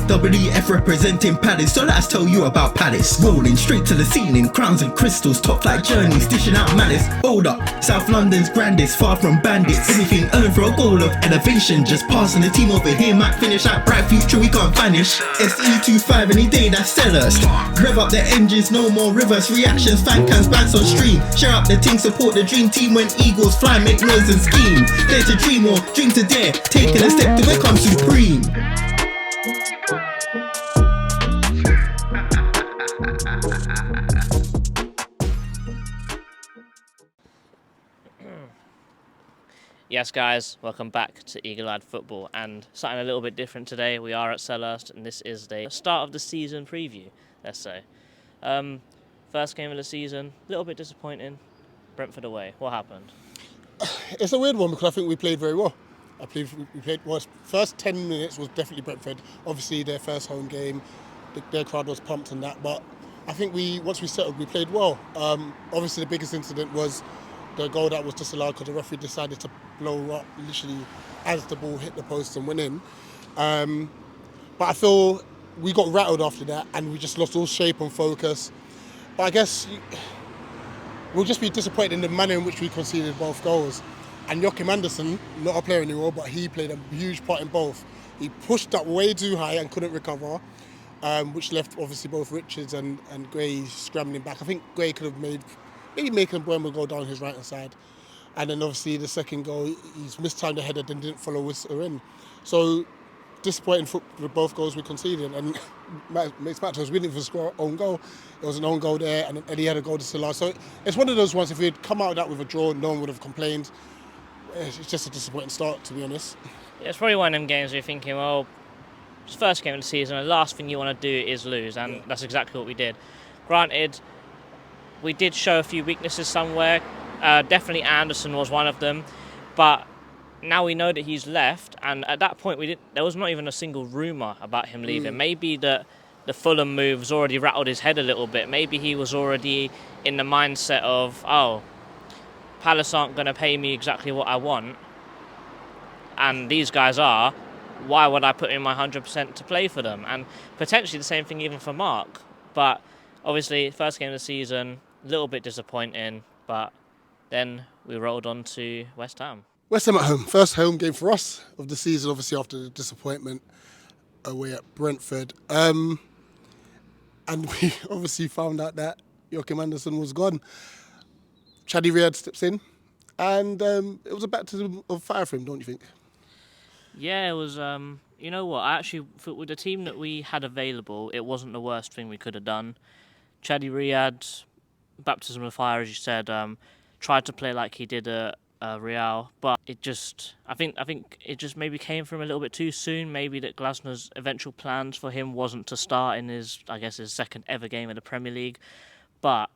WF representing Palace, so let's tell you about Palace. Rolling straight to the ceiling, crowns and crystals, top like journeys, dishing out malice. Hold up, South London's grandest, far from bandits. Anything earned for a goal of elevation, just passing the team over here might finish out. Bright future we can't vanish. SE25 any day, that's sellers. Rev up the engines, no more reverse reactions. Fan cams, bands on stream. Share up the team, support the dream team when eagles fly, make noise and scheme. Dare to dream or dream to dare, taking a step to become supreme. Yes guys, welcome back to Eagle-Eyed Football, and something a little bit different today. We are at Selhurst and this is the start of the season preview, let's say. First game of the season, a little bit disappointing. Brentford away, what happened? It's a weird one because I think we played very well. We played well. First 10 minutes was definitely Brentford. Obviously their first home game, their crowd was pumped and that, but I think once we settled, we played well. Obviously the biggest incident was the goal that was disallowed because the referee decided to blow up literally as the ball hit the post and went in. But I feel we got rattled after that and we just lost all shape and focus. But I guess we'll just be disappointed in the manner in which we conceded both goals. And Joachim Andersen, not a player anymore, but he played a huge part in both. He pushed up way too high and couldn't recover, which left obviously both Richards and Gray scrambling back. I think Gray could have maybe making Mbeumo go down his right-hand side. And then obviously the second goal, he's mistimed the header, then didn't follow Whistler in. So disappointing with both goals we conceded. And makes matter was willing to score own goal. It was an own goal there, and Eddie had a goal to Salah. So it's one of those ones, if we had come out of that with a draw, no one would have complained. It's just a disappointing start, to be honest. Yeah, it's probably one of them games where you're thinking, well, it's the first game of the season, and the last thing you want to do is lose, and that's exactly what we did. Granted, we did show a few weaknesses somewhere. Definitely Anderson was one of them, but now we know that he's left, and at that point there was not even a single rumour about him leaving. Maybe the Fulham move's already rattled his head a little bit. Maybe he was already in the mindset of, oh, Palace aren't going to pay me exactly what I want, and these guys are. Why would I put in my 100% to play for them? And potentially the same thing even for Mark. But obviously, first game of the season, a little bit disappointing, but then we rolled on to West Ham. West Ham at home. First home game for us of the season, obviously after the disappointment away at Brentford. And we obviously found out that Joachim Andersen was gone. Chaddy Riyad steps in, and it was a baptism of fire for him, don't you think? Yeah, it was, you know what, I actually, with the team that we had available, it wasn't the worst thing we could have done. Chaddy Riyad, baptism of fire, as you said, tried to play like he did at Real, but it just, I think it just maybe came from a little bit too soon. Maybe that Glasner's eventual plans for him wasn't to start in his second ever game in the Premier League. But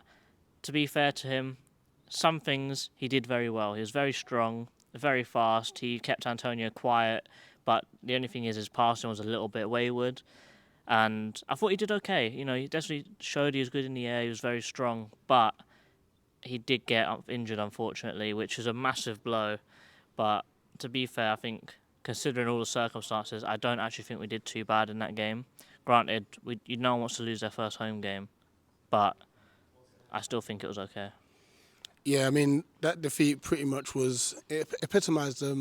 to be fair to him, some things he did very well. He was very strong, very fast. He kept Antonio quiet, but the only thing is his passing was a little bit wayward. And I thought he did okay. You know, he definitely showed he was good in the air. He was very strong, but he did get injured, unfortunately, which is a massive blow. But to be fair, I think, considering all the circumstances, I don't actually think we did too bad in that game. Granted, no one wants to lose their first home game, but I still think it was okay. Yeah, I mean, that defeat pretty much it epitomised, it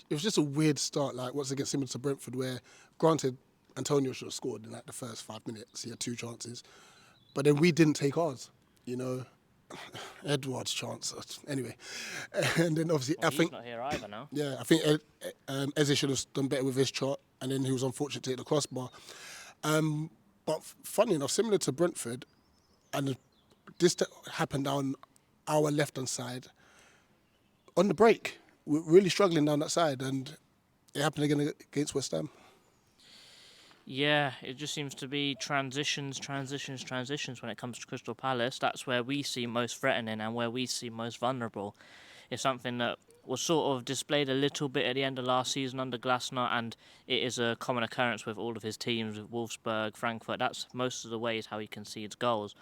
was just a weird start, like once again similar to Brentford, where granted, Antonio should have scored in like the first 5 minutes. He had 2 chances. But then we didn't take ours, you know. Edward's chance, anyway. And then obviously, I think he's not here either now. Yeah, I think Eze should have done better with his shot, and then he was unfortunate to hit the crossbar. But funny enough, similar to Brentford, and this happened down our left-hand side on the break. We're really struggling down that side, and it happened again against West Ham. Yeah, it just seems to be transitions when it comes to Crystal Palace. That's where we see most threatening and where we see most vulnerable. It's something that was sort of displayed a little bit at the end of last season under Glasner, and it is a common occurrence with all of his teams, with Wolfsburg, Frankfurt. That's most of the ways how he concedes goals.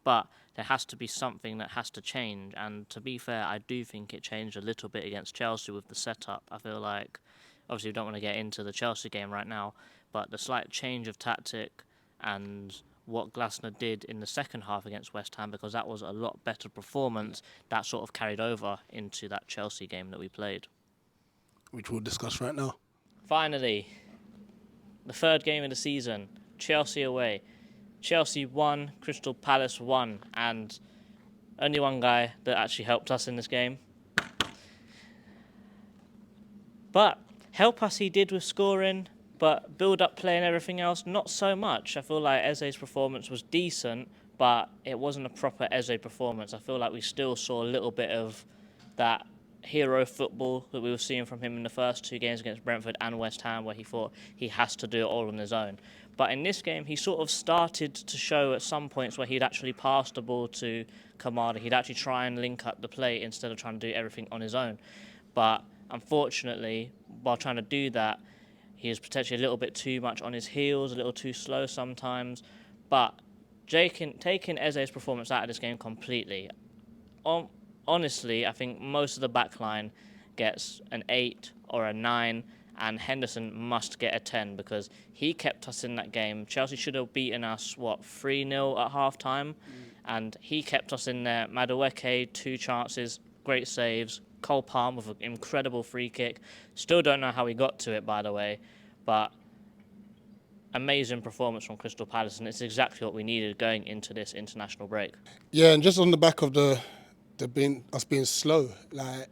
But there has to be something that has to change, and to be fair, I do think it changed a little bit against Chelsea with the setup. I feel like Obviously, we don't want to get into the Chelsea game right now, but the slight change of tactic and what Glasner did in the second half against West Ham, because that was a lot better performance, that sort of carried over into that Chelsea game that we played. Which we'll discuss right now. Finally, the third game of the season, Chelsea away. Chelsea won, Crystal Palace won, and only one guy that actually helped us in this game. But help us he did with scoring, but build-up play and everything else, not so much. I feel like Eze's performance was decent, but it wasn't a proper Eze performance. I feel like we still saw a little bit of that hero football that we were seeing from him in the first two games against Brentford and West Ham, where he thought he has to do it all on his own. But in this game, he sort of started to show at some points where he'd actually pass the ball to Kamada. He'd actually try and link up the play instead of trying to do everything on his own. But unfortunately, while trying to do that, he was potentially a little bit too much on his heels, a little too slow sometimes. But taking Eze's performance out of this game completely, honestly, I think most of the back line gets an 8 or a 9, and Henderson must get a 10 because he kept us in that game. Chelsea should have beaten us, 3-0 at half-time, and he kept us in there. Madueke, 2 chances, great saves. Cole Palmer with an incredible free kick. Still don't know how he got to it, by the way, but amazing performance from Crystal Palace, and it's exactly what we needed going into this international break. Yeah, and just on the back of us being slow, like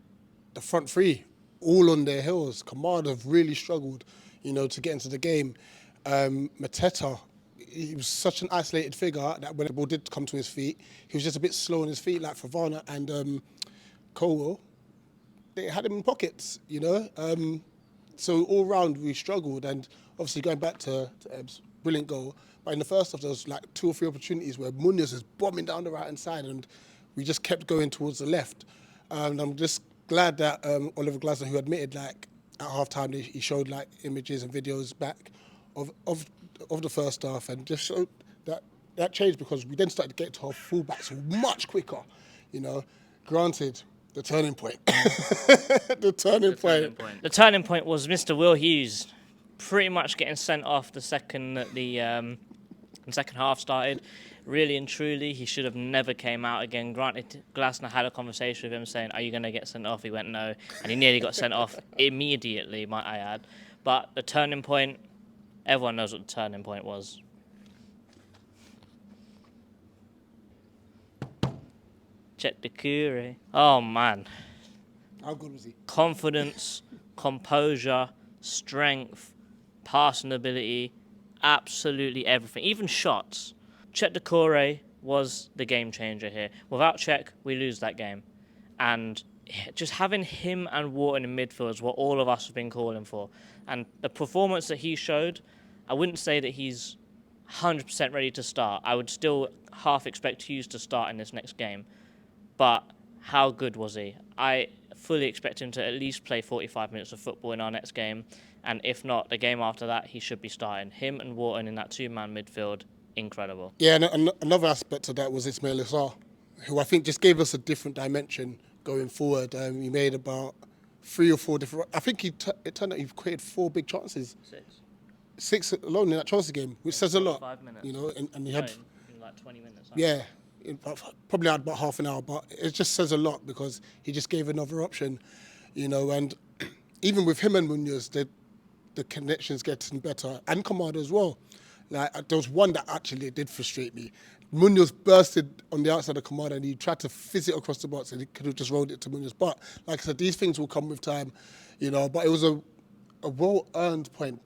the front three, all on their heels. Kamada have really struggled, to get into the game. Mateta, he was such an isolated figure that when the ball did come to his feet, he was just a bit slow on his feet, like Fofana and Colwell. They had him in pockets, So all round we struggled, and obviously going back to Ebbs, brilliant goal. But in the first half, there was like 2 or 3 opportunities where Munoz was bombing down the right hand side, and we just kept going towards the left. And I'm just glad that Oliver Glasner, who admitted like at half time, he showed like images and videos back of the first half, and just showed that changed because we then started to get to our fullbacks much quicker. Granted. The turning point. The turning point was Mr. Will Hughes pretty much getting sent off the second that the second half started. Really and truly, he should have never came out again. Granted, Glasner had a conversation with him saying, "Are you going to get sent off?" He went, "No," and he nearly got sent off immediately, might I add. But the turning point, everyone knows what the turning point was. Check the Curry. Oh, man. How good was he? Confidence, composure, strength, passing ability, absolutely everything. Even shots. Chet Decore was the game changer here. Without Cech, we lose that game. And just having him and Wharton in midfield is what all of us have been calling for. And the performance that he showed, I wouldn't say that he's 100% ready to start. I would still half expect Hughes to start in this next game. But how good was he? I fully expect him to at least play 45 minutes of football in our next game. And if not, the game after that, he should be starting. Him and Wharton in that 2-man midfield, incredible. Yeah, and another aspect of that was Ismail Assar, who I think just gave us a different dimension going forward. He made about 3 or 4 different... I think it turned out he created 4 big chances. 6 alone in that Chelsea game, which says a lot. 5 minutes. And he had... In like 20 minutes. Yeah. Probably had about half an hour, but it just says a lot because he just gave another option, and even with him and Munoz, the connection's getting better, and Kamada as well. Like there was one that actually did frustrate me. Munoz bursted on the outside of Kamada and he tried to fizz it across the box and he could have just rolled it to Munoz. But like I said, these things will come with time, but it was a well-earned point.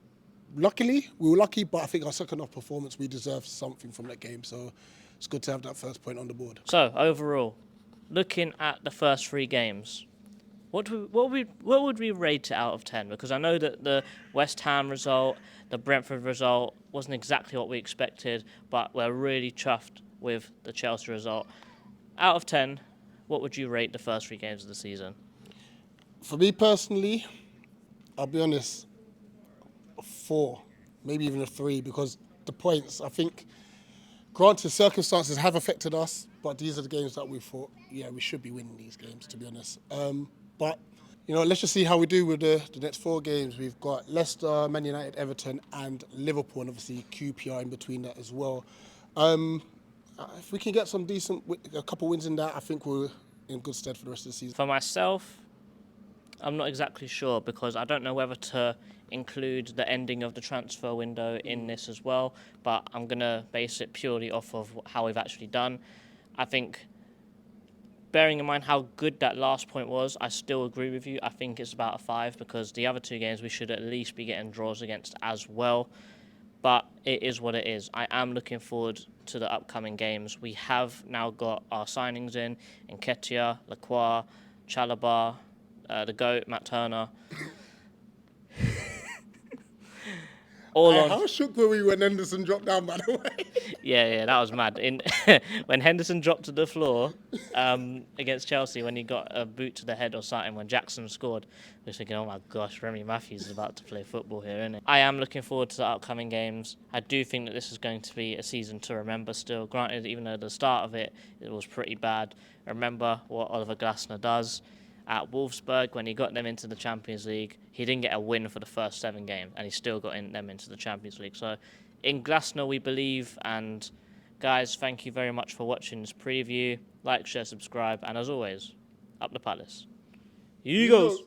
Luckily, we were lucky, but I think our second half performance, we deserved something from that game. So it's good to have that first point on the board. So, overall, looking at the first 3 games, what would we rate it out of 10? Because I know that the West Ham result, the Brentford result, wasn't exactly what we expected, but we're really chuffed with the Chelsea result. Out of 10, what would you rate the first 3 games of the season? For me personally, I'll be honest, a 4, maybe even a 3, because the points, I think... Granted, circumstances have affected us, but these are the games that we thought, we should be winning these games, to be honest. But Let's just see how we do with the next 4 games. We've got Leicester, Man United, Everton, and Liverpool, and obviously QPR in between that as well. If we can get a couple wins in that, I think we're in good stead for the rest of the season. For myself, I'm not exactly sure because I don't know whether to include the ending of the transfer window in this as well, but I'm going to base it purely off of how we've actually done. I think, bearing in mind how good that last point was, I still agree with you. I think it's about a 5 because the other 2 games we should at least be getting draws against as well. But it is what it is. I am looking forward to the upcoming games. We have now got our signings in Nketiah, Lacroix, Chalobah, the GOAT, Matt Turner. How shook were we when Henderson dropped down, by the way? Yeah, that was mad. When Henderson dropped to the floor against Chelsea, when he got a boot to the head or something, when Jackson scored, I was thinking, oh my gosh, Remy Matthews is about to play football here, isn't it? I am looking forward to the upcoming games. I do think that this is going to be a season to remember still. Granted, even though the start of it was pretty bad, remember what Oliver Glasner does. At Wolfsburg, when he got them into the Champions League, he didn't get a win for the first 7 games, and he still got them into the Champions League. So, in Glasner, we believe. And guys, thank you very much for watching this preview. Like, share, subscribe, and as always, up the Palace. Eagles!